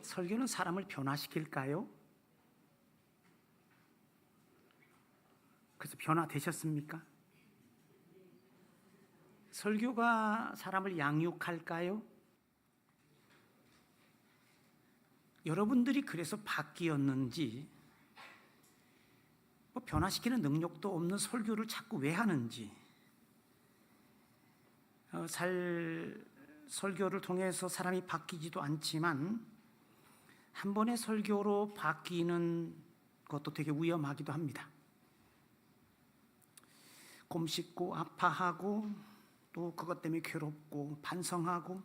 설교는 사람을 변화시킬까요? 그래서 변화되셨습니까? 설교가 사람을 양육할까요? 여러분들이 그래서 바뀌었는지, 변화시키는 능력도 없는 설교를 자꾸 왜 하는지, 설교를 통해서 사람이 바뀌지도 않지만 한 번의 설교로 바뀌는 것도 되게 위험하기도 합니다. 곰씹고 아파하고 또 그것 때문에 괴롭고 반성하고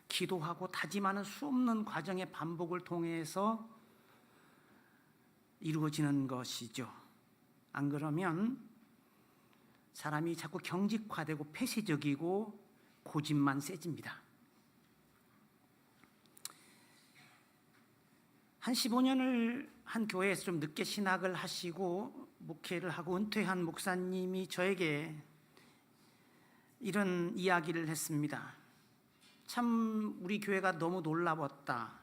기도하고 다짐하는 수없는 과정의 반복을 통해서 이루어지는 것이죠. 안 그러면 사람이 자꾸 경직화되고 폐쇄적이고 고집만 세집니다. 한 15년을 한 교회에서 좀 늦게 신학을 하시고 목회를 하고 은퇴한 목사님이 저에게 이런 이야기를 했습니다. 참 우리 교회가 너무 놀라웠다.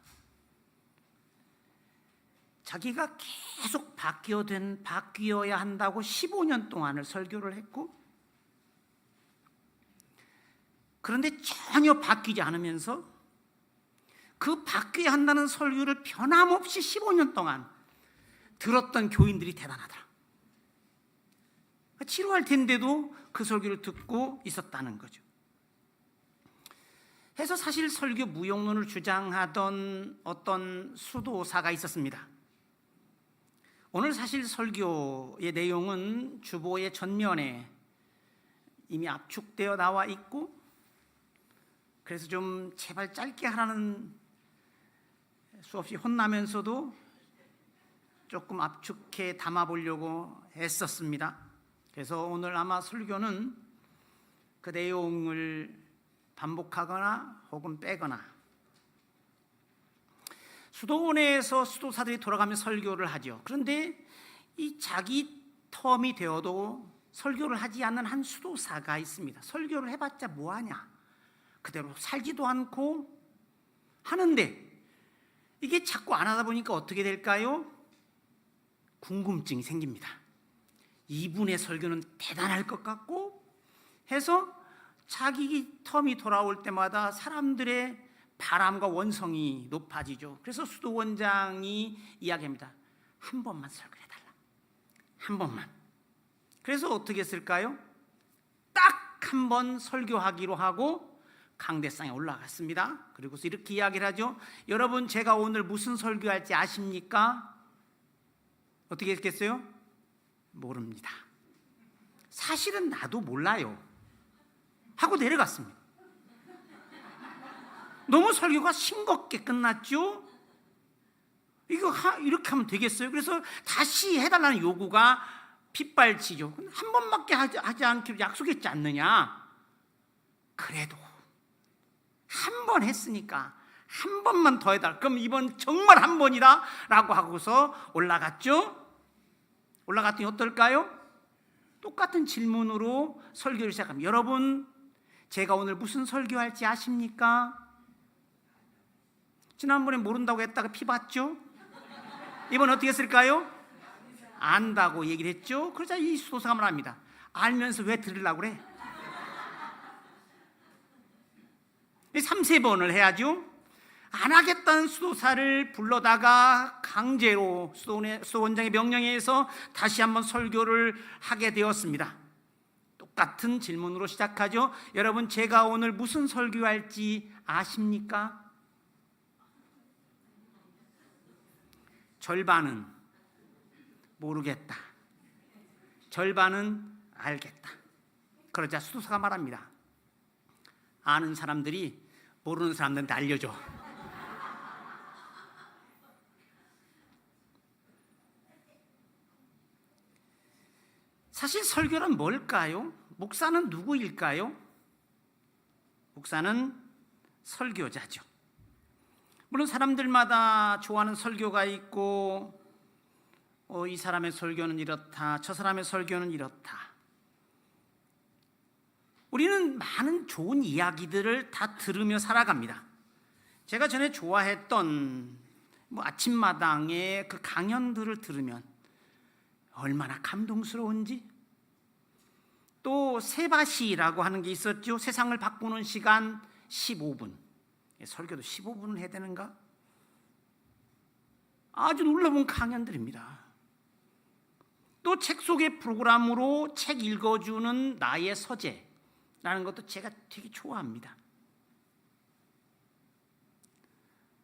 자기가 계속 바뀌어야 한다고 15년 동안을 설교를 했고, 그런데 전혀 바뀌지 않으면서 그 바뀌어야 한다는 설교를 변함없이 15년 동안 들었던 교인들이 대단하더라. 치료할 텐데도 그 설교를 듣고 있었다는 거죠. 해서 사실 설교 무용론을 주장하던 어떤 수도사가 있었습니다. 오늘 사실 설교의 내용은 주보의 전면에 이미 압축되어 나와 있고, 그래서 좀 제발 짧게 하라는 수없이 혼나면서도 조금 압축해 담아보려고 했었습니다. 그래서 오늘 아마 설교는 그 내용을 반복하거나 혹은 빼거나, 수도원에서 수도사들이 돌아가며 설교를 하죠. 그런데 이 자기 텀이 되어도 설교를 하지 않는 한 수도사가 있습니다. 설교를 해봤자 뭐하냐, 그대로 살지도 않고 하는데 이게 자꾸 안 하다 보니까 어떻게 될까요? 궁금증이 생깁니다. 이분의 설교는 대단할 것 같고 해서 자기 텀이 돌아올 때마다 사람들의 바람과 원성이 높아지죠. 그래서 수도원장이 이야기합니다. 한 번만 설교해달라. 한 번만. 그래서 어떻게 했을까요? 딱 한 번 설교하기로 하고 강대상에 올라갔습니다. 그리고서 이렇게 이야기를 하죠. 여러분, 제가 오늘 무슨 설교할지 아십니까? 어떻게 했겠어요? 모릅니다. 사실은 나도 몰라요 하고 내려갔습니다. 너무 설교가 싱겁게 끝났죠. 이거 이렇게 하면 되겠어요? 그래서 다시 해달라는 요구가 핏발치죠. 한 번밖에 하지 않기로 약속했지 않느냐. 그래도 한 번 했으니까 한 번만 더 해달라. 그럼 이번 정말 한 번이다 라고 하고서 올라갔죠. 올라갔더니 어떨까요? 똑같은 질문으로 설교를 시작합니다. 여러분, 제가 오늘 무슨 설교할지 아십니까? 지난번에 모른다고 했다가 피 봤죠? 이번 어떻게 했을까요? 안다고 얘기를 했죠. 그러자 이 수도사가 말합니다. 알면서 왜 들으려고 그래? 3-4번을 해야죠. 안 하겠다는 수도사를 불러다가 강제로 수도원장의 명령에 의해서 다시 한번 설교를 하게 되었습니다. 똑같은 질문으로 시작하죠. 여러분, 제가 오늘 무슨 설교할지 아십니까? 절반은 모르겠다. 절반은 알겠다. 그러자 수도사가 말합니다. 아는 사람들이 모르는 사람들한테 알려줘. 사실 설교는 뭘까요? 목사는 누구일까요? 목사는 설교자죠. 물론 사람들마다 좋아하는 설교가 있고, 이 사람의 설교는 이렇다, 저 사람의 설교는 이렇다. 우리는 많은 좋은 이야기들을 다 들으며 살아갑니다. 제가 전에 좋아했던 뭐 아침마당에 그 강연들을 들으면 얼마나 감동스러운지. 또 세바시라고 하는 게 있었죠. 세상을 바꾸는 시간 15분. 설교도 15분을 해야 되는가? 아주 놀라운 강연들입니다. 또 책 속의 프로그램으로 책 읽어주는 나의 서재라는 것도 제가 되게 좋아합니다.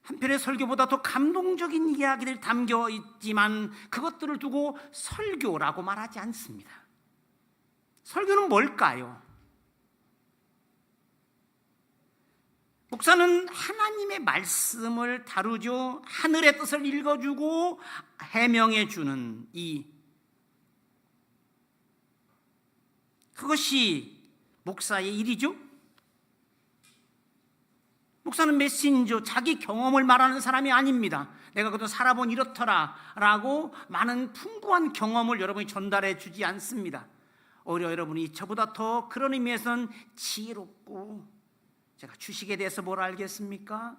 한편의 설교보다 더 감동적인 이야기들이 담겨 있지만 그것들을 두고 설교라고 말하지 않습니다. 설교는 뭘까요? 목사는 하나님의 말씀을 다루죠. 하늘의 뜻을 읽어주고 해명해주는 그것이 목사의 일이죠. 목사는 메신저, 자기 경험을 말하는 사람이 아닙니다. 내가 그동안 살아본 이렇더라 라고 많은 풍부한 경험을 여러분이 전달해 주지 않습니다. 오히려 여러분이 저보다 더 그런 의미에서는 지혜롭고, 제가 주식에 대해서 뭘 알겠습니까?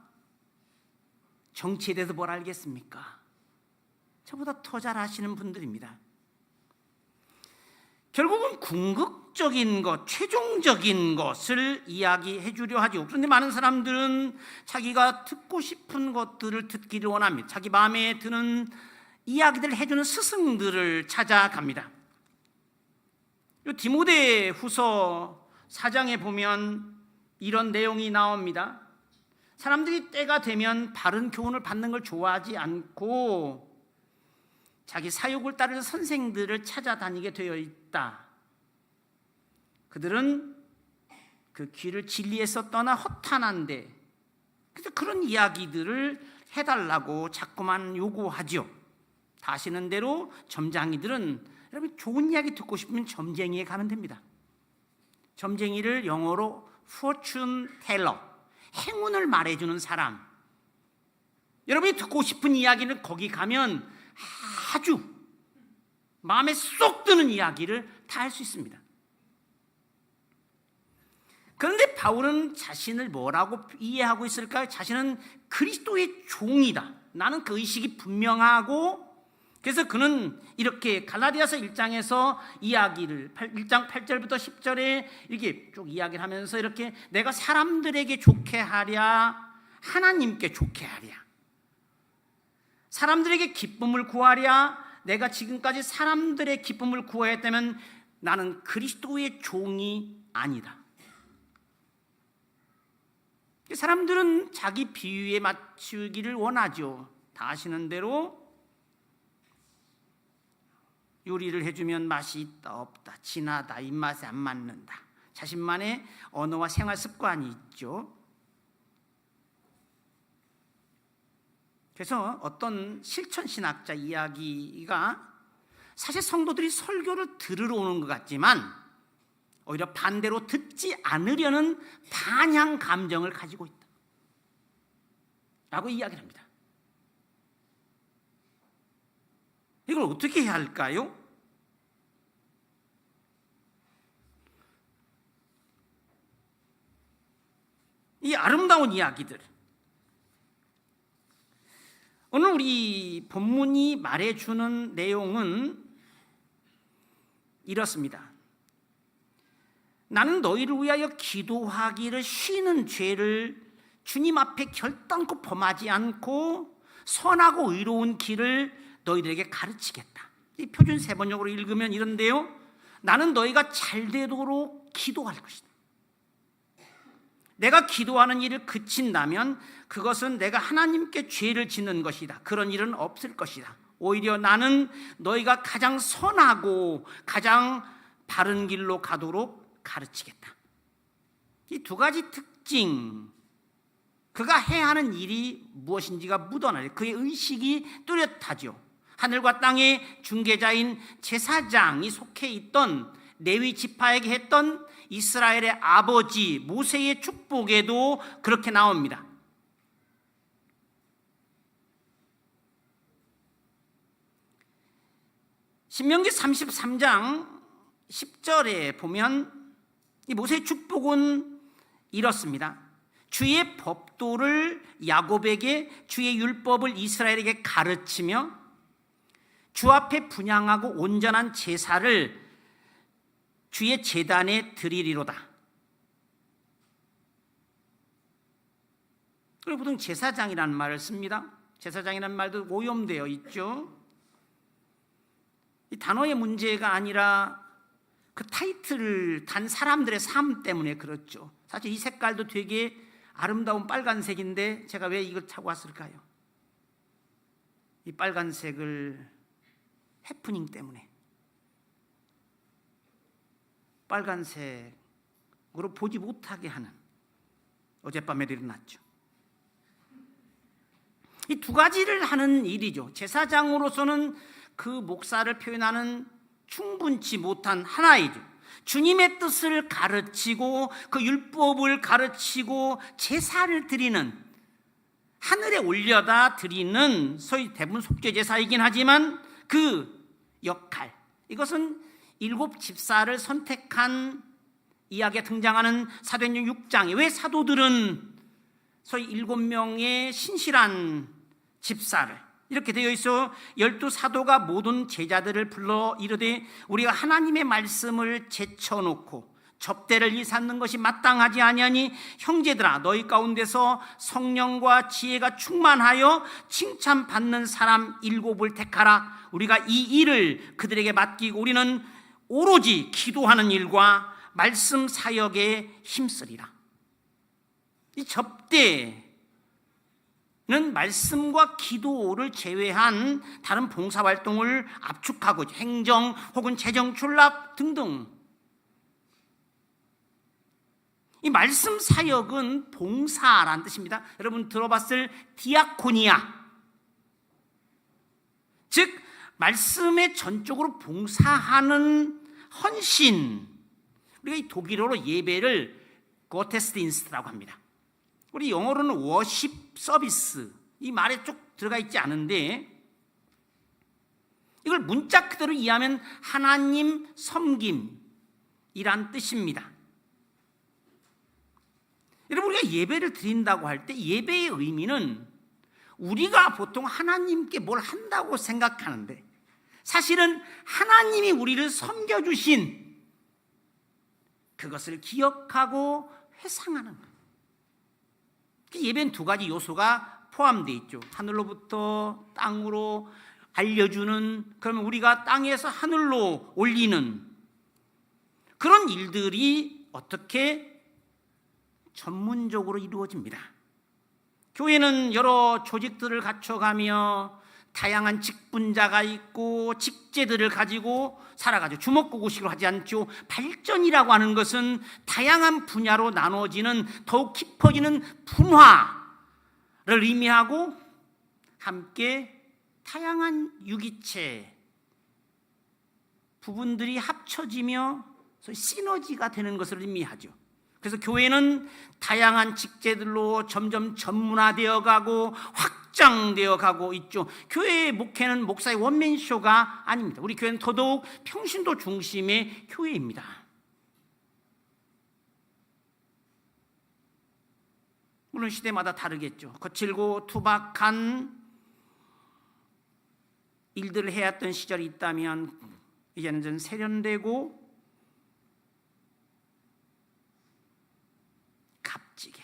정치에 대해서 뭘 알겠습니까? 저보다 더 잘 아시는 분들입니다. 결국은 궁극적인 것, 최종적인 것을 이야기해 주려 하죠. 그런데 많은 사람들은 자기가 듣고 싶은 것들을 듣기를 원합니다. 자기 마음에 드는 이야기들을 해주는 스승들을 찾아갑니다. 디모데 후서 4장에 보면 이런 내용이 나옵니다. 사람들이 때가 되면 바른 교훈을 받는 걸 좋아하지 않고 자기 사욕을 따르는 선생들을 찾아다니게 되어 있다. 그들은 그 길을 진리에서 떠나 허탄한데, 그래서 그런 이야기들을 해달라고 자꾸만 요구하죠. 다 아시는 대로 점쟁이들은, 여러분 좋은 이야기 듣고 싶으면 점쟁이에 가면 됩니다. 점쟁이를 영어로 fortune teller, 행운을 말해주는 사람. 여러분이 듣고 싶은 이야기는 거기 가면 아주 마음에 쏙 드는 이야기를 다 할 수 있습니다. 그런데 바울은 자신을 뭐라고 이해하고 있을까요? 자신은 그리스도의 종이다. 나는 그 의식이 분명하고, 그래서 그는 이렇게 갈라디아서 1장에서 이야기를 1장 8절부터 10절에 이렇게 쭉 이야기를 하면서 이렇게 내가 사람들에게 좋게 하랴, 하나님께 좋게 하랴, 사람들에게 기쁨을 구하랴, 내가 지금까지 사람들의 기쁨을 구하였다면 나는 그리스도의 종이 아니다. 사람들은 자기 비유에 맞추기를 원하죠. 다 아시는 대로 요리를 해주면 맛이 있다 없다, 진하다, 입맛에 안 맞는다. 자신만의 언어와 생활 습관이 있죠. 그래서 어떤 실천신학자 이야기가 사실 성도들이 설교를 들으러 오는 것 같지만 오히려 반대로 듣지 않으려는 반향 감정을 가지고 있다 라고 이야기를 합니다. 이걸 어떻게 해야 할까요? 이 아름다운 이야기들, 오늘 우리 본문이 말해주는 내용은 이렇습니다. 나는 너희를 위하여 기도하기를 쉬는 죄를 주님 앞에 결단코 범하지 않고 선하고 의로운 길을 너희들에게 가르치겠다. 이 표준 세번역으로 읽으면 이런데요, 나는 너희가 잘 되도록 기도할 것이다. 내가 기도하는 일을 그친다면 그것은 내가 하나님께 죄를 짓는 것이다. 그런 일은 없을 것이다. 오히려 나는 너희가 가장 선하고 가장 바른 길로 가도록 가르치겠다. 이 두 가지 특징, 그가 해야 하는 일이 무엇인지가 묻어나요. 그의 의식이 뚜렷하죠. 하늘과 땅의 중개자인 제사장이 속해 있던 레위 지파에게 했던 이스라엘의 아버지 모세의 축복에도 그렇게 나옵니다. 신명기 33장 10절에 보면 이 모세의 축복은 이렇습니다. 주의 법도를 야곱에게, 주의 율법을 이스라엘에게 가르치며 주 앞에 분향하고 온전한 제사를 주의 제단에 드리리로다. 그리고 보통 제사장이라는 말을 씁니다. 제사장이라는 말도 오염되어 있죠. 이 단어의 문제가 아니라 그 타이틀을 단 사람들의 삶 때문에 그렇죠. 사실 이 색깔도 되게 아름다운 빨간색인데 제가 왜 이걸 타고 왔을까요? 이 빨간색을 해프닝 때문에, 빨간색으로 보지 못하게 하는 어젯밤에도 일어났죠. 이 두 가지를 하는 일이죠. 제사장으로서는 그 목사를 표현하는 충분치 못한 하나이죠. 주님의 뜻을 가르치고 그 율법을 가르치고 제사를 드리는, 하늘에 올려다 드리는 소위 대부분 속죄제사이긴 하지만 그 역할, 이것은 7 집사를 선택한 이야기에 등장하는 사도행전 6장에 왜 사도들은 소위 7명의 신실한 집사를, 이렇게 되어 있어 12 사도가 모든 제자들을 불러 이르되 우리가 하나님의 말씀을 제쳐놓고 접대를 이삼는 것이 마땅하지 아니하니 형제들아, 너희 가운데서 성령과 지혜가 충만하여 칭찬받는 사람 7을 택하라. 우리가 이 일을 그들에게 맡기고 우리는 오로지 기도하는 일과 말씀 사역에 힘쓰리라. 이 접대는 말씀과 기도를 제외한 다른 봉사활동을 압축하고 행정 혹은 재정 출납 등등, 이 말씀 사역은 봉사라는 뜻입니다. 여러분 들어봤을 디아코니아, 즉 말씀에 전적으로 봉사하는 헌신, 우리가 이 독일어로 예배를 고테스딘스트라고 합니다. 우리 영어로는 워십 서비스, 이 말에 쭉 들어가 있지 않은데 이걸 문자 그대로 이해하면 하나님 섬김이란 뜻입니다. 여러분, 우리가 예배를 드린다고 할 때 예배의 의미는 우리가 보통 하나님께 뭘 한다고 생각하는데 사실은 하나님이 우리를 섬겨주신 그것을 기억하고 회상하는 거예요. 예배는 두 가지 요소가 포함되어 있죠. 하늘로부터 땅으로 알려주는, 그러면 우리가 땅에서 하늘로 올리는 그런 일들이 어떻게 전문적으로 이루어집니다. 교회는 여러 조직들을 갖춰가며 다양한 직분자가 있고 직제들을 가지고 살아가죠. 주먹구구식으로 하지 않죠. 발전이라고 하는 것은 다양한 분야로 나눠지는 더욱 깊어지는 분화를 의미하고 함께 다양한 유기체 부분들이 합쳐지며 시너지가 되는 것을 의미하죠. 그래서 교회는 다양한 직제들로 점점 전문화되어 가고 확장되어 가고 있죠. 교회의 목회는 목사의 원맨쇼가 아닙니다. 우리 교회는 더더욱 평신도 중심의 교회입니다. 물론 시대마다 다르겠죠. 거칠고 투박한 일들을 해왔던 시절이 있다면 이제는 좀 세련되고 값지게,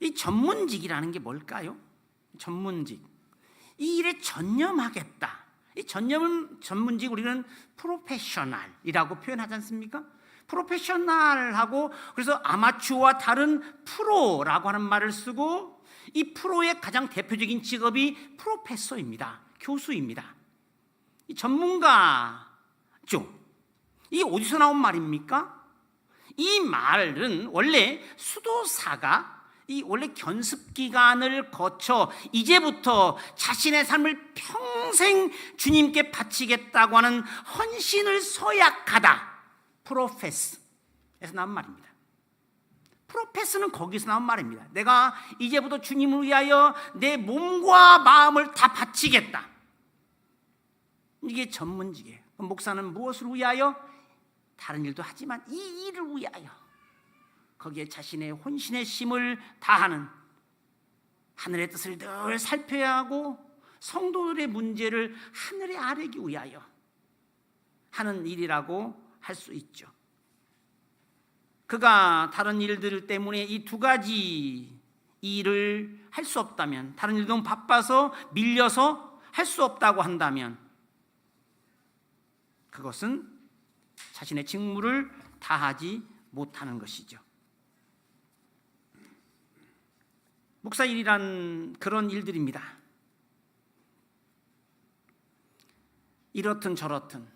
이 전문직이라는 게 뭘까요? 전문직, 이 일에 전념하겠다. 이 전문직 우리는 프로페셔널이라고 표현하지 않습니까? 프로페셔널하고 그래서 아마추어와 다른 프로라고 하는 말을 쓰고, 이 프로의 가장 대표적인 직업이 프로페서입니다. 교수입니다. 이 전문가죠. 이게 어디서 나온 말입니까? 이 말은 원래 수도사가 이 원래 견습 기간을 거쳐 이제부터 자신의 삶을 평생 주님께 바치겠다고 하는 헌신을 서약하다, 프로페스에서 나온 말입니다. 프로페스는 거기서 나온 말입니다. 내가 이제부터 주님을 위하여 내 몸과 마음을 다 바치겠다. 이게 전문직이에요. 목사는 무엇을 위하여? 다른 일도 하지만 이 일을 위하여 거기에 자신의 혼신의 힘을 다하는, 하늘의 뜻을 늘 살펴야 하고 성도들의 문제를 하늘에 아뢰기 위하여 하는 일이라고 할 수 있죠. 그가 다른 일들 때문에 이 두 가지 일을 할 수 없다면, 다른 일 너무 바빠서 밀려서 할 수 없다고 한다면, 그것은 자신의 직무를 다하지 못하는 것이죠. 목사 일이란 그런 일들입니다. 이렇든 저렇든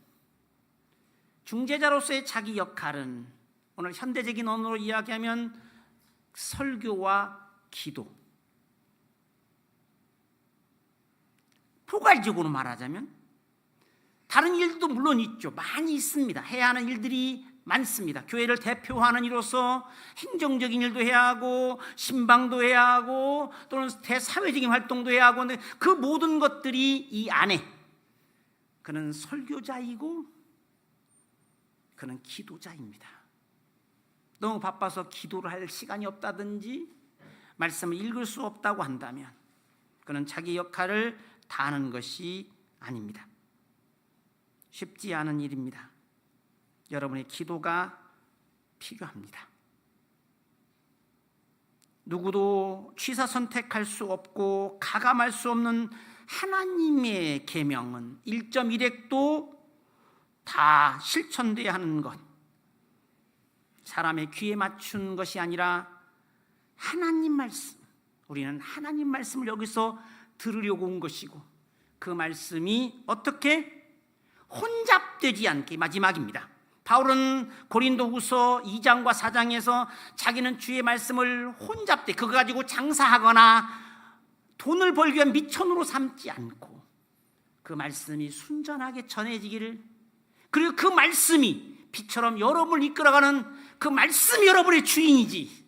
중재자로서의 자기 역할은 오늘 현대적인 언어로 이야기하면 설교와 기도, 포괄적으로 말하자면 다른 일도 물론 있죠. 많이 있습니다. 해야 하는 일들이 많습니다. 교회를 대표하는 이로서 행정적인 일도 해야 하고 신방도 해야 하고 또는 대사회적인 활동도 해야 하고, 그 모든 것들이 이 안에, 그는 설교자이고 그는 기도자입니다. 너무 바빠서 기도를 할 시간이 없다든지 말씀을 읽을 수 없다고 한다면 그는 자기 역할을 다하는 것이 아닙니다. 쉽지 않은 일입니다. 여러분의 기도가 필요합니다. 누구도 취사 선택할 수 없고 가감할 수 없는 하나님의 계명은 1.1획도 다 실천돼야 하는 것, 사람의 귀에 맞춘 것이 아니라 하나님 말씀, 우리는 하나님 말씀을 여기서 들으려고 온 것이고, 그 말씀이 어떻게 혼잡되지 않게, 마지막입니다. 바울은 고린도후서 2장과 4장에서 자기는 주의 말씀을 혼잡돼 그거 가지고 장사하거나 돈을 벌기 위한 미천으로 삼지 않고 그 말씀이 순전하게 전해지기를, 그리고 그 말씀이 빛처럼 여러분을 이끌어가는 그 말씀이 여러분의 주인이지,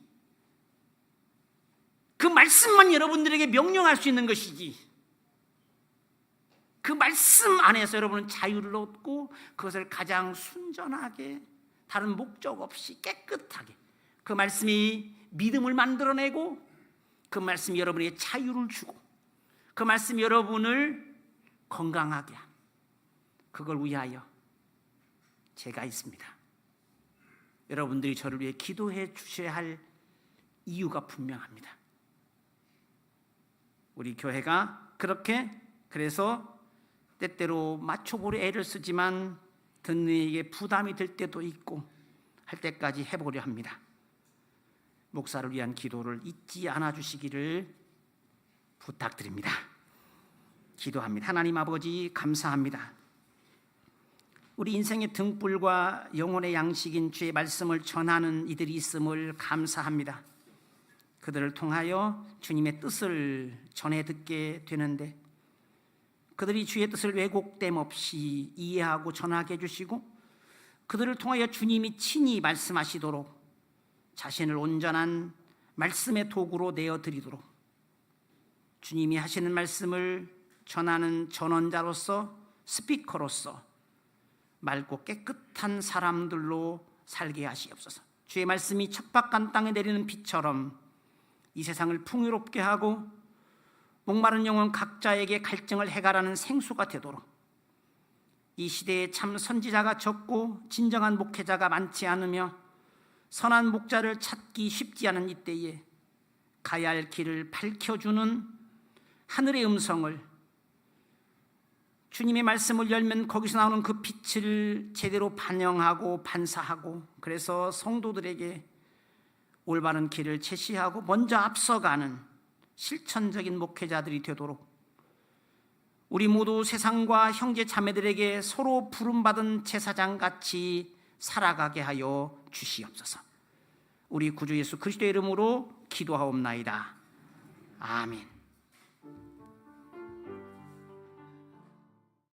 그 말씀만 여러분들에게 명령할 수 있는 것이지, 그 말씀 안에서 여러분은 자유를 얻고 그것을 가장 순전하게, 다른 목적 없이 깨끗하게, 그 말씀이 믿음을 만들어내고 그 말씀이 여러분에게 자유를 주고 그 말씀이 여러분을 건강하게 한, 그걸 위하여 제가 있습니다. 여러분들이 저를 위해 기도해 주셔야 할 이유가 분명합니다. 우리 교회가 그렇게, 그래서 때때로 맞춰보려 애를 쓰지만 듣는 이에게 부담이 될 때도 있고 할 때까지 해보려 합니다. 목사를 위한 기도를 잊지 않아 주시기를 부탁드립니다. 기도합니다. 하나님 아버지, 감사합니다. 우리 인생의 등불과 영혼의 양식인 주의 말씀을 전하는 이들이 있음을 감사합니다. 그들을 통하여 주님의 뜻을 전해 듣게 되는데 그들이 주의 뜻을 왜곡됨 없이 이해하고 전하게 해주시고 그들을 통하여 주님이 친히 말씀하시도록 자신을 온전한 말씀의 도구로 내어드리도록 주님이 하시는 말씀을 전하는 전원자로서, 스피커로서 맑고 깨끗한 사람들로 살게 하시옵소서. 주의 말씀이 척박한 땅에 내리는 비처럼 이 세상을 풍요롭게 하고 목마른 영혼 각자에게 갈증을 해결하는 생수가 되도록, 이 시대에 참 선지자가 적고 진정한 목회자가 많지 않으며 선한 목자를 찾기 쉽지 않은 이때에 가야 할 길을 밝혀주는 하늘의 음성을, 주님의 말씀을 열면 거기서 나오는 그 빛을 제대로 반영하고 반사하고, 그래서 성도들에게 올바른 길을 제시하고 먼저 앞서가는 실천적인 목회자들이 되도록 우리 모두 세상과 형제 자매들에게 서로 부름받은 제사장같이 살아가게 하여 주시옵소서. 우리 구주 예수 그리스도의 이름으로 기도하옵나이다. 아멘.